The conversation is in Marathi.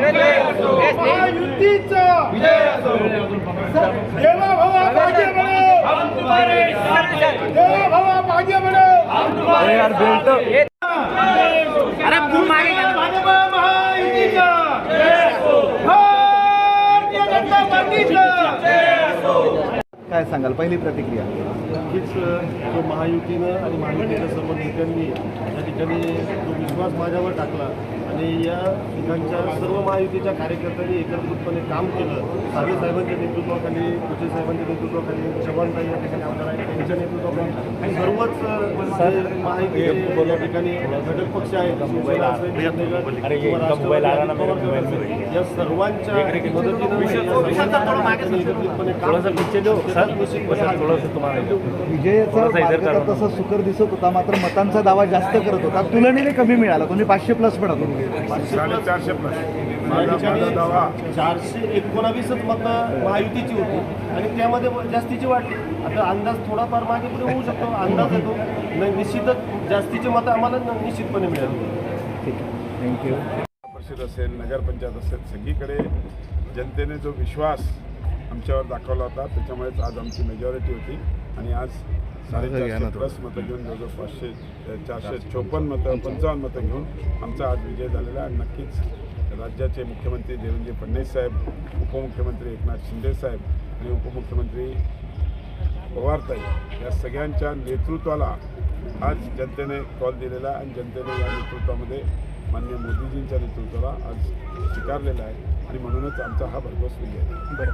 महायुतीचा देवा भवा भाग्य बनो, देवा भवा भाग्य बनो। यार बेल्ट अरे भाजपा महायुतीचा, भारतीय जनता पार्टीचा। काय सांगाल, पहिली प्रतिक्रिया? नक्कीच जो महायुतीनं आणि महायुतीच्या सर्व नेत्यांनी या ठिकाणी जो विश्वास माझ्यावर टाकला आणि या ठिकाणच्या सर्व महायुतीच्या कार्यकर्त्यांनी एकत्रितपणे काम केलं, सागे साहेबांच्या नेतृत्वाखाली, कुचे साहेबांच्या नेतृत्वाखाली, चव्हाणताई या ठिकाणी आमदार आहेत त्यांच्या नेतृत्वाखाली सर्वच महायुतीचे या ठिकाणी घटक पक्ष आहेत, शिवसेना असेल, शिंदेगड किंवा राष्ट्रवादी या सर्वांच्या मदतीनं एकत्रितपणे काम विजयाचा मार्ग तसा सुकर दिसत होता, मात्र मतांचा दावा जास्त करत होता, तुलनेने कमी मिळाला. तुम्ही 500+ म्हणत होते. 419च मतं महायुतीची होती आणि त्यामध्ये जास्तीची वाढली. आता अंदाज थोडाफार मागे पुढे होऊ शकतो, अंदाज येतो. निश्चितच जास्तीची मतं आम्हाला निश्चितपणे मिळाली. ठीक आहे, थँक्यू. परिषद असेल, नगरपंचायत असेल, सगळीकडे जनतेने जो विश्वास आमच्यावर दाखवला होता, त्याच्यामुळेच आज आमची मेजॉरिटी होती आणि आज 450+ मतं घेऊन जवळजवळ 454 मतं, 55 मतं घेऊन आमचा आज विजय झालेला आहे. नक्कीच राज्याचे मुख्यमंत्री देवेंद्र फडणवीस साहेब, उपमुख्यमंत्री एकनाथ शिंदे साहेब आणि उपमुख्यमंत्री पवारताई या सगळ्यांच्या नेतृत्वाला आज जनतेने कॉल दिलेला आहे आणि जनतेने या नेतृत्वामध्ये माननीय मोदीजींच्या नेतृत्वाला आज स्वीकारलेला आहे आणि म्हणूनच आमचा हा भरघोस विजय आहे. बरं.